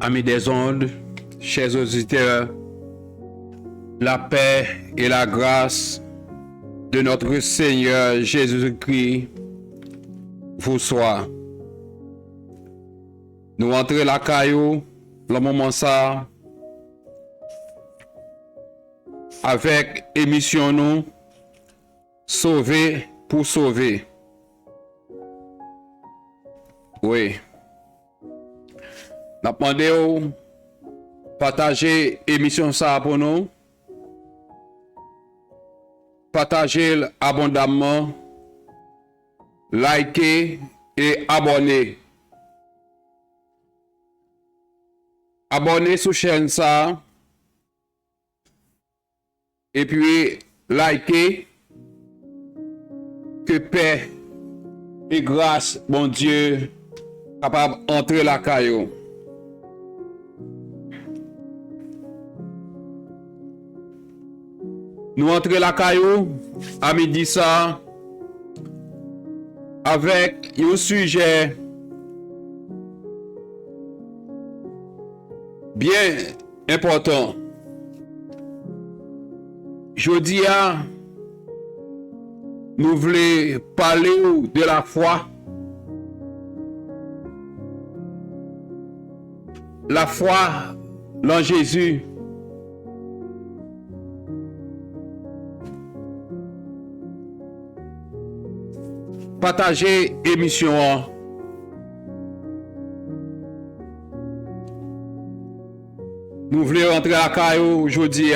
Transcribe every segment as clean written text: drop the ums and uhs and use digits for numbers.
Amis des ondes, chers auditeurs, la paix et la grâce de notre Seigneur Jésus-Christ vous soit. Nous entrons la caillou, le moment ça, avec émission nous, sauver pour sauver. Oui. Nous demandons de partager l'émission ça pour nous. Partagez abondamment, likez et abonnez. Abonnez sur la chaîne ça. Et puis likez. Que paix et grâce, bon Dieu, capable d'entrer la caillou. Nous entrons la caillou à midi ça avec un sujet bien important. Jeudi, nous voulons parler de la foi. La foi en Jésus. Partagez l'émission. Nous voulons entrer à Caillou aujourd'hui.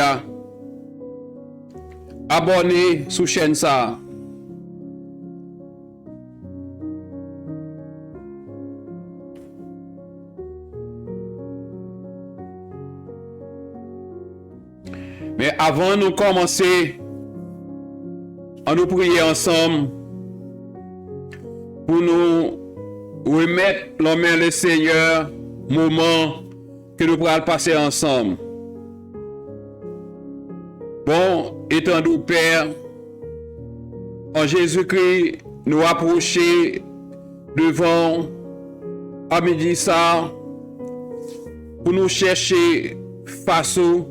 Abonnez sur la chaîne ça. Mais avant de commencer, on nous prier ensemble pour nous remettre la main le Seigneur, moment que nous pourrons passer ensemble. Bon, étant nous Père, en Jésus-Christ, nous approcher devant à midi ça pour nous chercher face au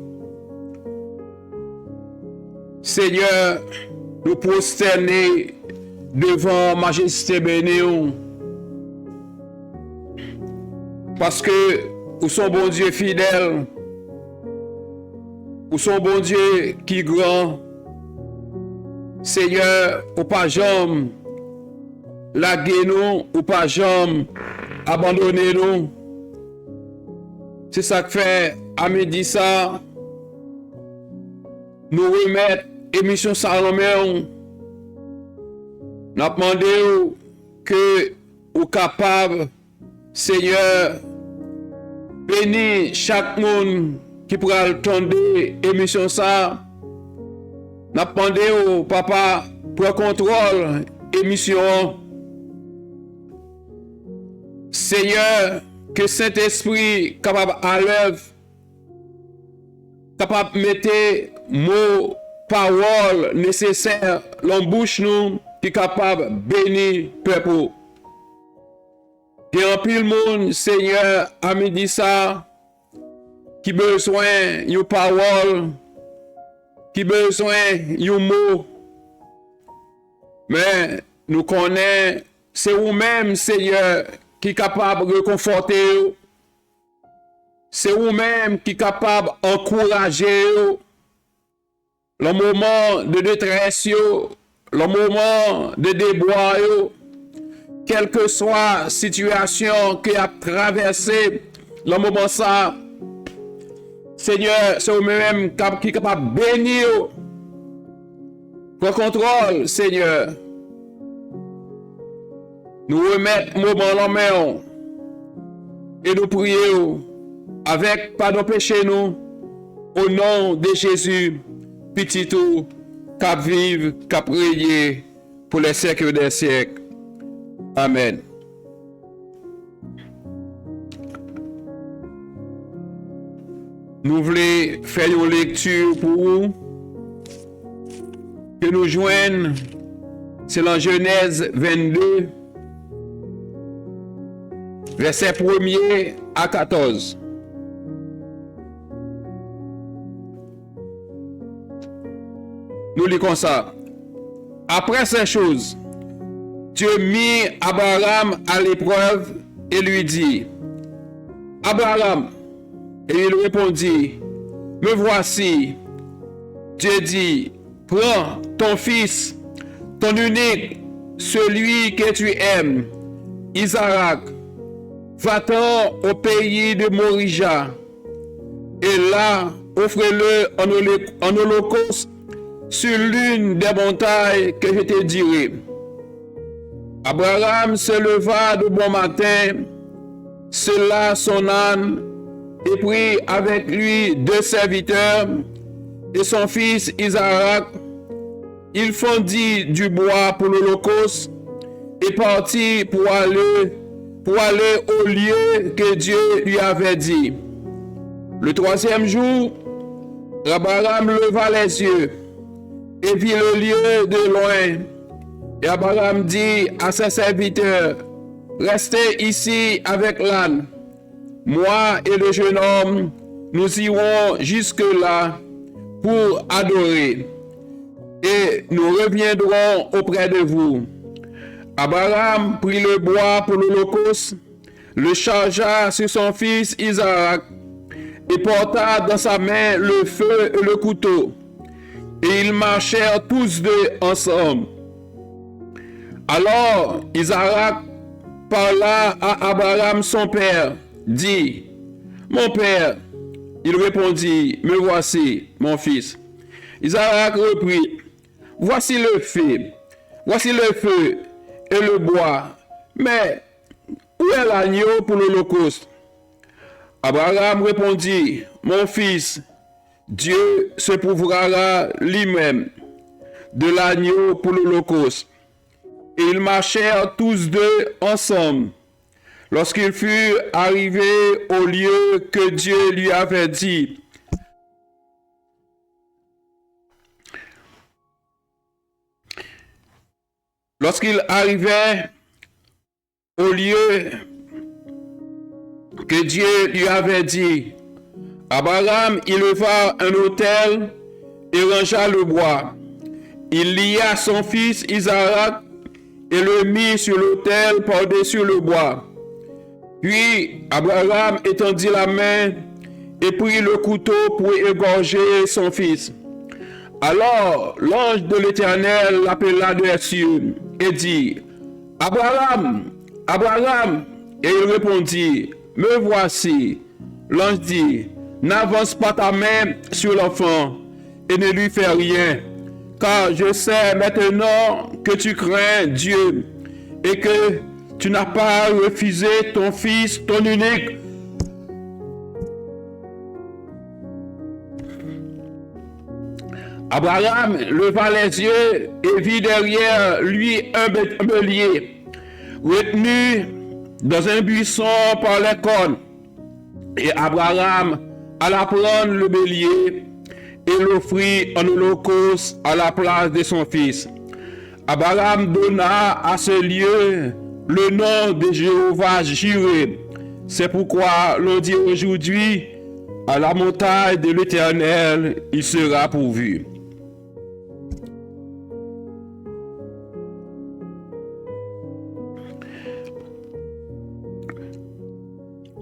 Seigneur, nous prosterner devant Majesté bénie, parce que nous sommes bon Dieu fidèle, nous sommes bon Dieu qui grand. Seigneur, ou pas jamais laguer nous, ou pas jamais abandonner nous. C'est ça que fait à midi ça, nous remettre émission Salomon. Nous demandons que vous capable, Seigneur, bénir chaque monde qui pourra entendre l'émission ça. Nous demandons, Papa, pour contrôle émission. Seigneur, que Saint-Esprit capable à l'œuvre, capable de mettre mots, paroles nécessaires dans la bouche nous, qui est capable de bénir le peuple. Il y a un pile monde, Seigneur, à midi ça, qui besoin de paroles, qui besoin de mots. Mais nous connaissons, c'est vous-même, Seigneur, qui est capable de réconforter. C'est vous-même qui est capable d'encourager. Le moment de détresse, le moment de déboire, quelle que soit la situation qui a traversé, le moment ça, Seigneur, c'est vous-même qui est capable de bénir. Pour contrôle, Seigneur. Nous remettons le moment en main et nous prions avec pardon péché nous, au nom de Jésus, petit tout, cap vive, cap régner pour les siècles des siècles. Amen. Nous voulons faire une lecture pour vous que nous joignons, c'est la Genèse 22, verset 1er à 14. nous lisons ça. Après ces choses, Dieu mit Abraham à l'épreuve et lui dit, Abraham, et il répondit, me voici. Dieu dit, prends ton fils, ton unique, celui que tu aimes, Isaac, va-t'en au pays de Morija, et là, offre-le en holocauste sur l'une des montagnes que je te dirai. Abraham se leva de bon matin, sella son âne, et prit avec lui 2 serviteurs et son fils Isaac. Il fondit du bois pour l'holocauste et partit pour aller au lieu que Dieu lui avait dit. Le 3e jour, Abraham leva les yeux et vit le lieu de loin. Et Abraham dit à ses serviteurs, restez ici avec l'âne. Moi et le jeune homme, nous irons jusque-là pour adorer. Et nous reviendrons auprès de vous. Abraham prit le bois pour l'holocauste, le chargea sur son fils Isaac, et porta dans sa main le feu et le couteau. Et ils marchèrent tous deux ensemble. Alors Isaac parla à Abraham son père, dit, mon père. Il répondit, me voici, mon fils. Isaac reprit, voici le feu et le bois, mais où est l'agneau pour l'holocauste? Abraham répondit, mon fils, Dieu se pourvoira lui-même de l'agneau pour l'holocauste. Et ils marchèrent tous deux ensemble. Lorsqu'ils furent arrivés au lieu que Dieu lui avait dit, lorsqu'ils arrivaient au lieu que Dieu lui avait dit, Abraham y leva un autel et rangea le bois. Il lia son fils Isaac et le mit sur l'autel par-dessus le bois. Puis Abraham étendit la main et prit le couteau pour égorger son fils. Alors l'ange de l'Éternel l'appela des cieux et dit, Abraham, Abraham, et il répondit, me voici. L'ange dit, n'avance pas ta main sur l'enfant et ne lui fais rien, car je sais maintenant que tu crains Dieu et que tu n'as pas refusé ton fils, ton unique. Abraham leva les yeux et vit derrière lui un bélier, retenu dans un buisson par les cornes. Et Abraham alla prendre le bélier et l'offrit en holocauste à la place de son fils. Abraham donna à ce lieu le nom de Jéhovah Jireh. C'est pourquoi l'on dit aujourd'hui, à la montagne de l'Éternel, il sera pourvu.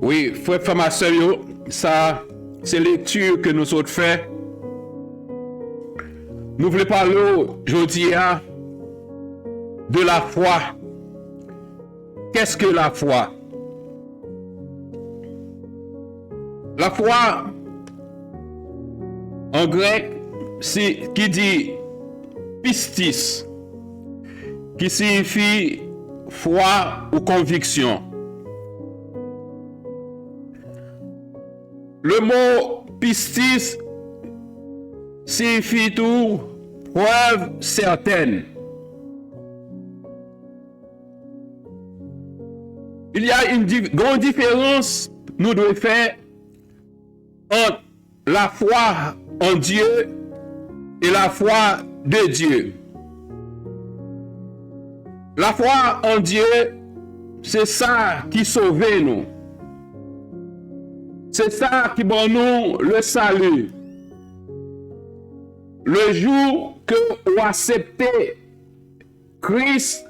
Oui, frère, femme, ma soeur, ça, c'est lecture que nous autres fait. Nous voulons parler aujourd'hui de la foi. Qu'est-ce que la foi? La foi, en grec, c'est qui dit pistis, qui signifie foi ou conviction. Le mot pistis signifie tout preuve certaine. Il y a une grande différence, nous devons faire entre la foi en Dieu et la foi de Dieu. La foi en Dieu, c'est ça qui sauve nous. C'est ça qui donne nous le salut. Le jour que vous acceptez Christ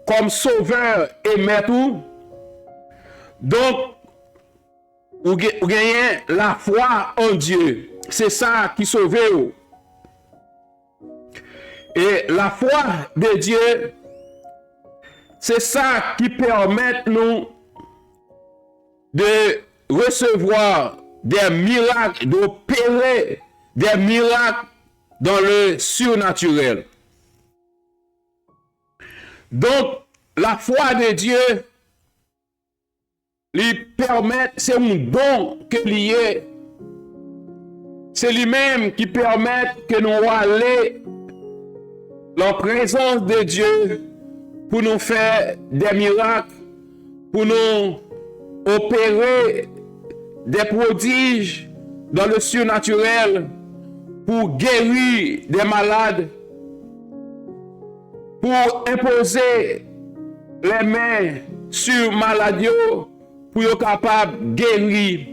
comme sauveur et maître, donc vous gagnez la foi en Dieu. C'est ça qui sauve vous. Et la foi de Dieu, c'est ça qui permet nous de recevoir des miracles, d'opérer des miracles dans le surnaturel. Donc, la foi de Dieu lui permet, c'est un don que lié. C'est lui-même qui permet que nous allions en présence de Dieu pour nous faire des miracles, pour nous opérer des prodiges dans le surnaturel, pour guérir des malades, pour imposer les mains sur maladies, pour être capable de guérir.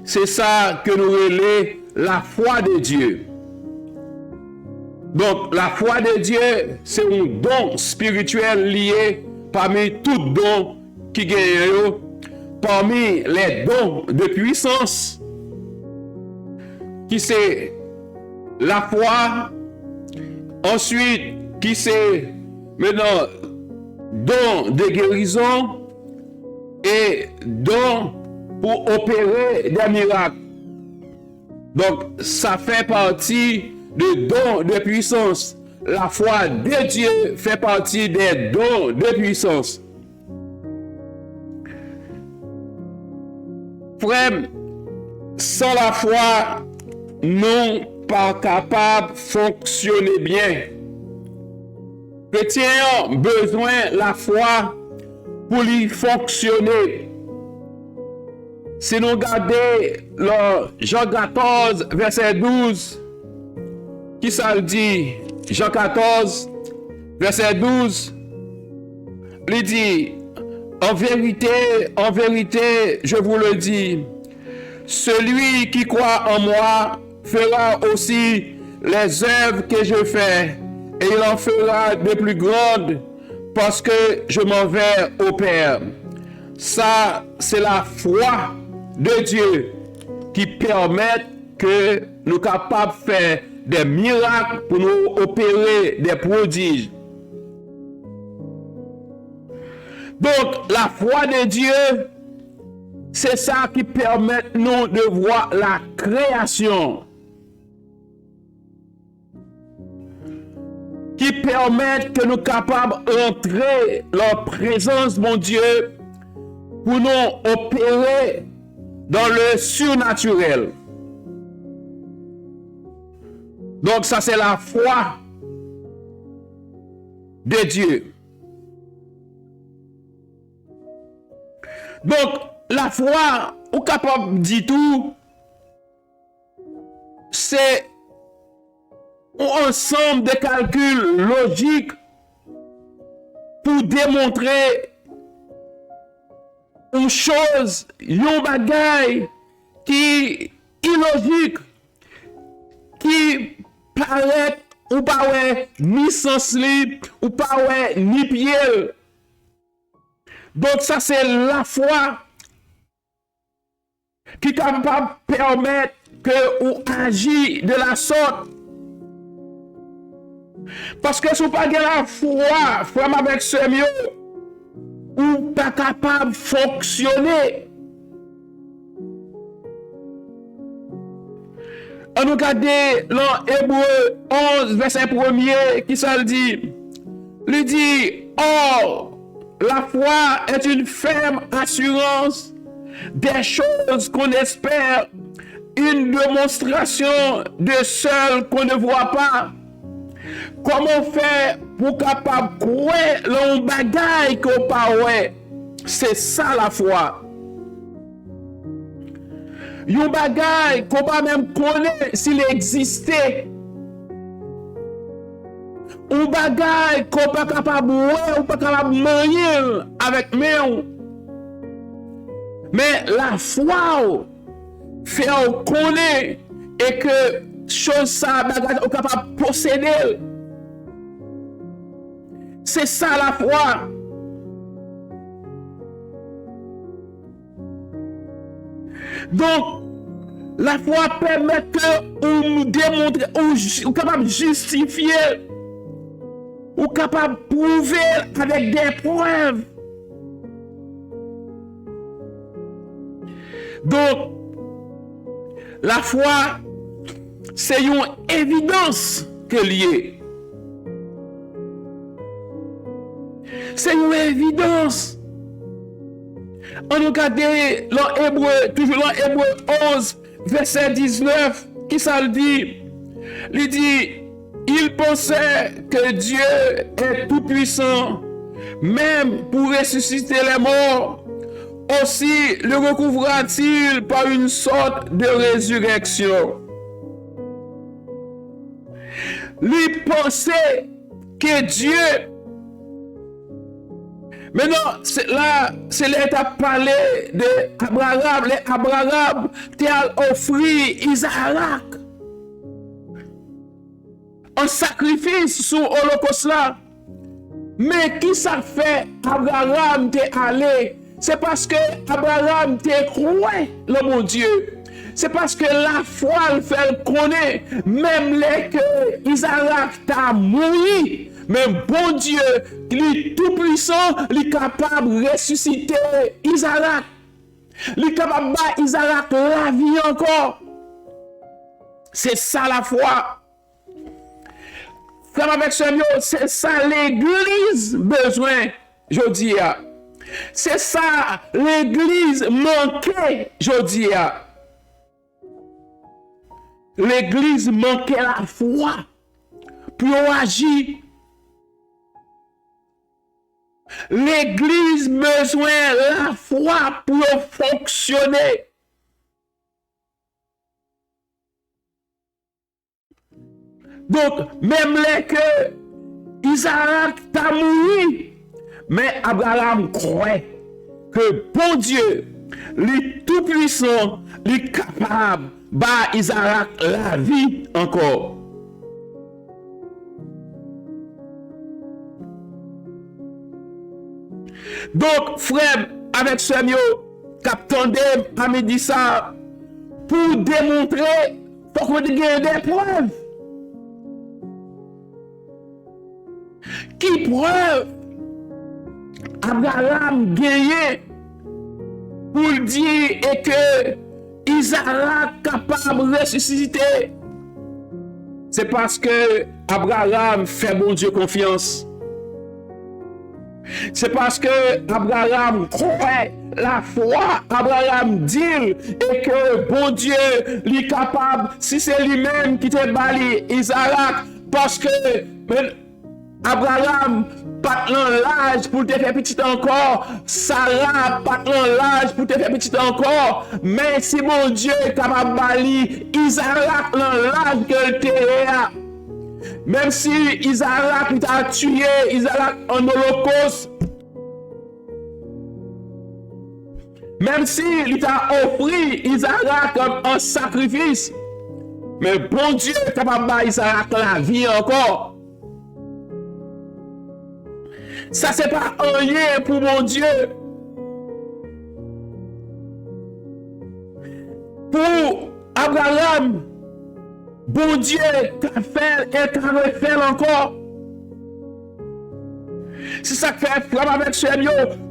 C'est ça que nous relève la foi de Dieu. Donc, la foi de Dieu, c'est un don spirituel lié parmi tous les dons qui gagnent, parmi les dons de puissance, qui c'est la foi, ensuite, qui c'est maintenant don de guérison et don pour opérer des miracles. Donc, ça fait partie de dons de puissance. La foi de Dieu fait partie des dons de puissance. Frère, sans la foi, nous pas capables de fonctionner bien. Chrétiens ont besoin de la foi pour y fonctionner. Si nous regardons Jean 14, verset 12, qui ça le dit? Jean 14, verset 12, il dit, en vérité, je vous le dis, celui qui croit en moi fera aussi les œuvres que je fais, et il en fera de plus grandes, parce que je m'en vais au Père. Ça, c'est la foi de Dieu qui permet que nous sommes capables de faire des miracles pour nous opérer des prodiges. Donc, la foi de Dieu, c'est ça qui permet nous de voir la création. Qui permet que nous sommes capables d'entrer dans la présence de mon Dieu pour nous opérer dans le surnaturel. Donc ça c'est la foi de Dieu. Donc la foi, ou capable de dire tout, c'est un ensemble de calculs logiques pour démontrer une chose, un bagage qui est illogique, qui paraît ou pas ouais, ni sens libre, ou pas ouais, ni pied. Donc ça c'est la foi qui est capable de permettre que ou agit de la sorte. Parce que si vous n'avez pas la foi, frère avec ce mieux, ou pas capable de fonctionner. On nous regarde dans Hébreu 11, verset 1er, qui ça le dit? Il dit, or, la foi est une ferme assurance des choses qu'on espère, une démonstration de celles qu'on ne voit pas. Comment faire pour capable croire dans un bagage qu'on pas ouais? C'est ça la foi. Un bagage qu'on pas même connaître s'il existait. Un bagage qu'on pas capable ouais ou pas capable manier avec main. Mais la foi fait on connaître et que chose ça bagage on capable posséder. C'est ça la foi. Donc, la foi permet que on nous démontre, ou capable de justifier, ou capable de prouver avec des preuves. Donc, la foi, c'est une évidence que liée. C'est une évidence. On regarde dans Hébreu, toujours dans Hébreu 11, verset 19, qui ça le dit? Il dit, il pensait que Dieu est tout puissant, même pour ressusciter les morts. Aussi le recouvra-t-il par une sorte de résurrection. Il pensait que Dieu. Maintenant, c'est là que parlé d'Abraham. Abraham t'a offert Isaac en sacrifice sur l'Holocauste là. Mais qui ça fait Abraham t'est allé? C'est parce que Abraham t'est cru le bon Dieu. C'est parce que la foi le fait connaître, même les que Isaac t'a mouru. Mais bon Dieu, il est tout puissant, il est capable de ressusciter Isaac. Il est capable de battre Isaac la vie encore. C'est ça la foi. Frère avec ce mot, c'est ça l'église besoin, je dis. C'est ça l'église manquait, je dis. L'église manquait la foi pour agir. L'église besoin la foi pour fonctionner. Donc, même les que Isaac t'a mouru, mais Abraham croit que bon Dieu, le tout-puissant, le capable, bah Isaac la vie encore. Donc, frère, avec ce mot, captandem à midi ça, pour démontrer, faut qu'on ait des preuves. Qui preuve Abraham gagné pour dire et que Isaac capable de ressusciter? C'est parce que Abraham fait bon Dieu confiance. C'est parce que Abraham croit la foi. Abraham dit et que bon Dieu est capable, si c'est lui-même qui te bali Isaac, parce que Abraham pas l'âge pour te faire petit encore, Sarah pas l'âge pour te faire petit encore, mais si mon Dieu est capable de bali Isaac l'âge que te même si Isaac a tué Isaac en holocauste, même si il t'a offert Isaac comme un sacrifice, mais bon Dieu est capable de Isaac la vie encore. Ça c'est pas rien pour mon Dieu. Pour Abraham, bon Dieu t'a fait et t'a refait encore. C'est ça que fait frère avec ce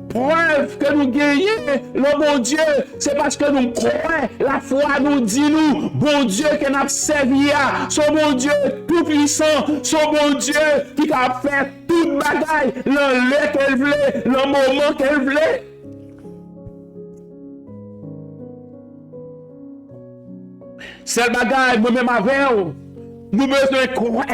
preuve que nous gagnons le bon Dieu, c'est parce que nous croyons, la foi nous dit nous, bon Dieu qui n'a servi à, son bon Dieu tout puissant, son bon Dieu qui a fait toute bagaille, le lieu qu'elle voulait, le moment qu'elle voulait. C'est le bagaille, nous-mêmes avec nous besoin de croire.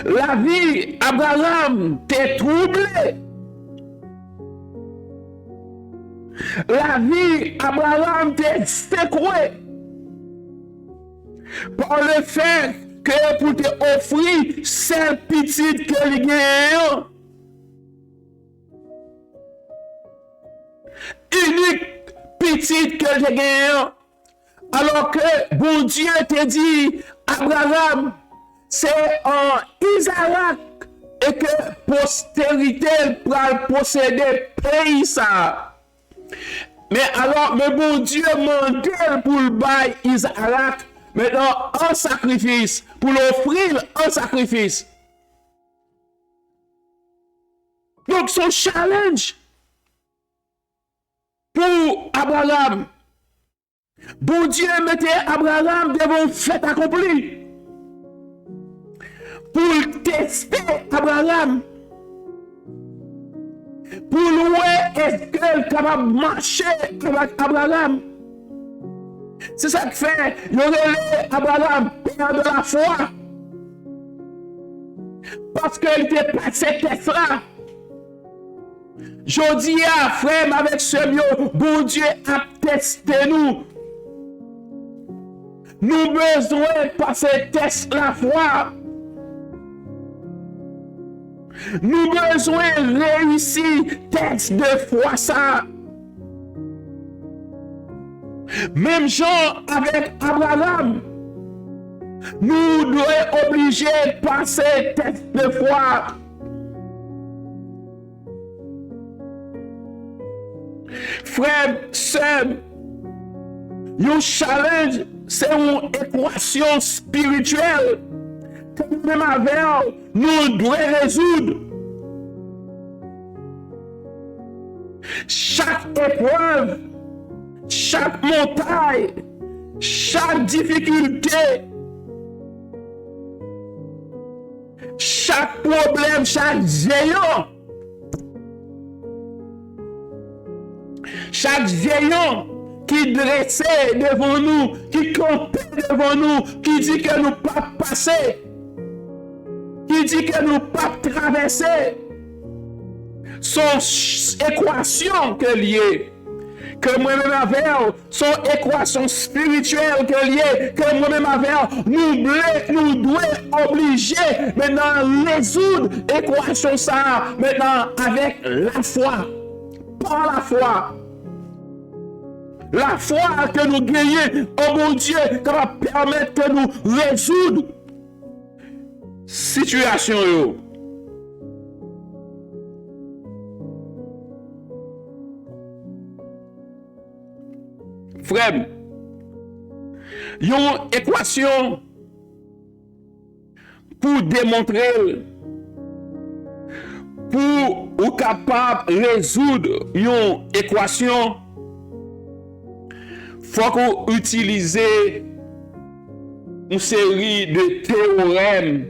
La vie Abraham t'est troublée. La vie Abraham t'est secouée par le fait que pour te offrir cette petite que il gagne, unique petite que je gagne, Alors que bon Dieu te dit, Abraham, c'est en Isaac et que postérité pourra posséder pays ça. Mais alors, mais bon Dieu mandait pour le bail Isaac, maintenant un sacrifice, pour l'offrir un sacrifice. Donc, son challenge pour Abraham, bon Dieu mettait Abraham devant fait accompli. Pour tester Abraham. Pour louer est-ce qu'elle est capable de marcher avec Abraham. C'est ça que fait, il aurait Abraham père de la foi. Parce qu'il était passé test là. Je dis à frère avec ce mieux, bon Dieu a testé nous. Nous besoin de passer test la foi. Nous besoin de réussir test de foi ça. Même genre avec Abraham. Nous devons obligés de passer test de foi. Frère, sœur, un challenge, c'est une équation spirituelle que nous-mêmes avec nous devons résoudre. Chaque épreuve, chaque montagne, chaque difficulté, chaque problème, chaque géant, chaque géant qui dressait devant nous, qui campait devant nous, qui dit que nous ne pouvons pas passer, qui dit que nous ne pouvons pas traverser, son équation que liée, que moi-même avec, son équation spirituelle que liée, que moi-même avec, nous devons obliger maintenant résoudre l'équation ça, maintenant avec la foi, par la foi. La foi que nous gagnons, oh mon Dieu, qui va permettre que nous résoudre situation. Frère, il y a une équation pour démontrer, pour être capable de résoudre une équation. Il faut qu'on utilise une série de théorèmes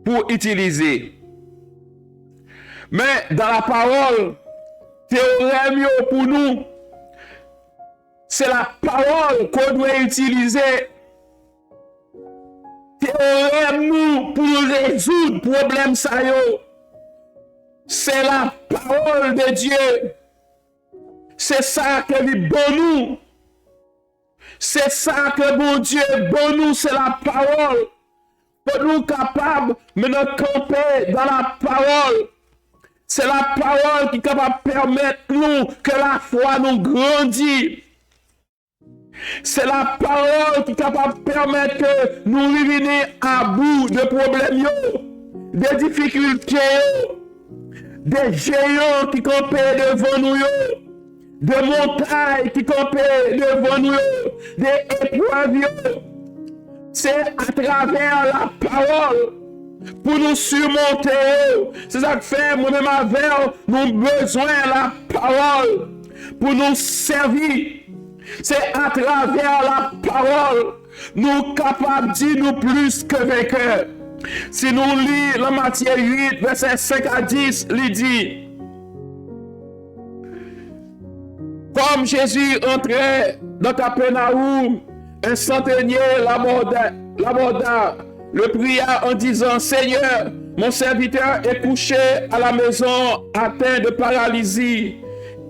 pour utiliser. Mais dans la parole, théorème pour nous, c'est la parole qu'on doit utiliser. Théorème nous pour résoudre le problème ça yo. C'est la parole de Dieu. C'est ça que lui bon nous. C'est ça que bon Dieu bon nous, c'est la parole. Pour nous capables de nous camper dans la parole. C'est la parole qui est capable de permettre nous que la foi nous grandisse. C'est la parole qui est capable de permettre que nous revenons à bout de problèmes, de difficultés, des géants qui campaient devant nous, de montagnes qui campaient devant nous, des épreuves. C'est à travers la parole pour nous surmonter. C'est ça que fait moi-même avec nous besoin de la parole pour nous servir. C'est à travers la parole nous capables de dire nous plus que vainqueurs. Si nous lisons la Matthieu 8, verset 5 à 10, il dit: comme Jésus entrait dans Capernaum, un centenier l'aborda, le pria en disant: Seigneur, mon serviteur est couché à la maison, atteint de paralysie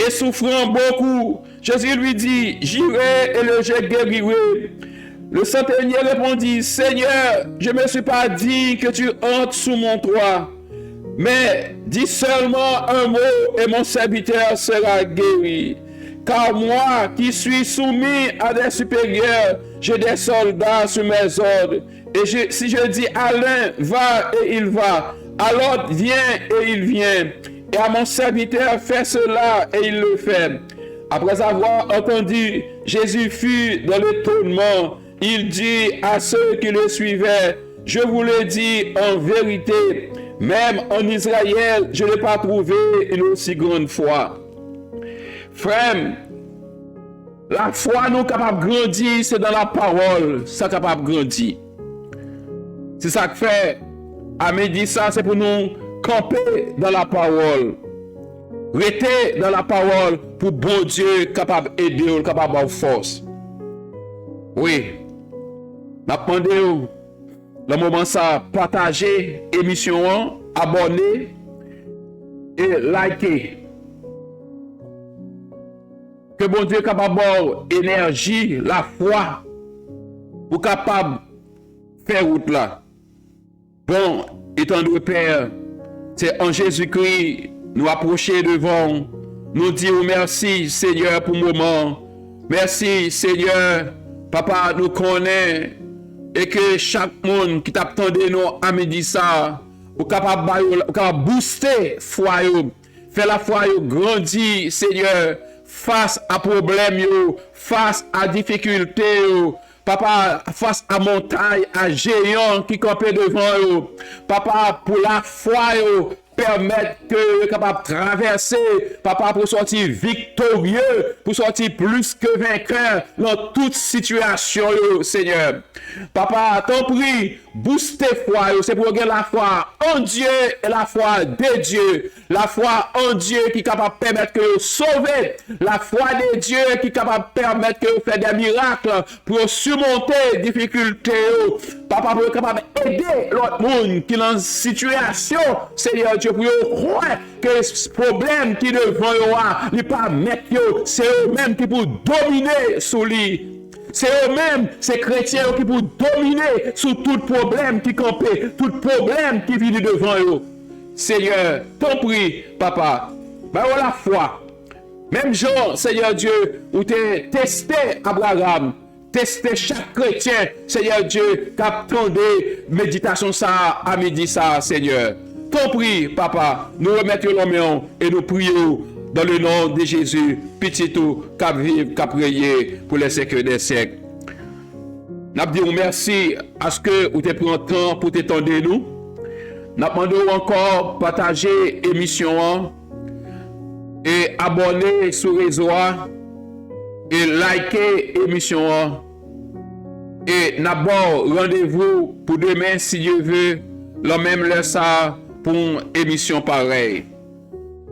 et souffrant beaucoup. Jésus lui dit: j'irai et le guérirai. Le centenier répondit: Seigneur, je ne me suis pas dit que tu entres sous mon toit, mais dis seulement un mot et mon serviteur sera guéri. car moi qui suis soumis à des supérieurs, j'ai des soldats sous mes ordres. Et si je dis à l'un, va et il va, à l'autre, viens et il vient. Et à mon serviteur, fais cela et il le fait. Après avoir entendu, Jésus fut dans l'étonnement. Il dit à ceux qui le suivaient, je vous le dis en vérité, même en Israël, je n'ai pas trouvé une aussi grande foi. Frère, la foi nous capable de grandir, c'est dans la parole, ça capable de grandir. C'est ça que fait, à midi ça, c'est pour nous camper dans la parole. Rester dans la parole pour bon Dieu capable d'aider, capable d'avoir force. Oui, m'attendez le moment ça, partager émission, abonner et liker. Que bon Dieu capable d'avoir énergie, la foi, pour capable faire route là. Bon, étant donné Père, c'est en Jésus-Christ nous approcher devant, nous dire merci Seigneur pour le moment. Merci Seigneur, Papa nous connaît et que chaque monde qui t'attendait nous à midi ça, ou capable booster foi, faire la foi grandir Seigneur face à problème face à difficulté Papa, face à montagne, à géant qui campait devant eux. Papa, pour la foi, permettre que capable de traverser, papa, pour sortir victorieux, pour sortir plus que vainqueur dans toute situation, Seigneur. Papa, t'en prie, booster foi, c'est pour gagner la foi en Dieu et la foi de Dieu. La foi en Dieu qui est capable de permettre que vous sauvez. La foi de Dieu qui est capable de permettre que vous faites des miracles pour surmonter les difficultés. Papa, pour être capable d'aider l'autre monde qui est dans une situation, Seigneur Dieu, pour croire que ce problème qui est devant vous, il n'est pas mettre, c'est eux-mêmes qui pour dominer sous lui. C'est eux-mêmes, ces chrétiens qui pour dominer sur tout problème qui campe, tout problème qui vient devant eux. Seigneur, t'en prie, papa, bah la foi. Même genre, Seigneur Dieu, où tu testé Abraham, testé chaque chrétien, Seigneur Dieu, qu'attendait méditation ça à midi ça, Seigneur. T'en prie, papa, nous remettons nos mains et nous prions dans le nom de Jésus, petit tout, qu'à vivre, qu'à prier pour les siècles des siècles. Nous disons merci à ce que vous avez pris le temps pour t'étendre nous. Nous demandons encore partager l'émission et abonner sur le réseau et liker l'émission. Et d'abord, rendez-vous pour demain, si Dieu veut, la même leçon pour une émission pareille.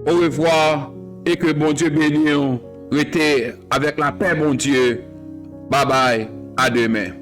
Au revoir et que bon Dieu bénisse. Restez avec la paix, bon Dieu. Bye bye, à demain.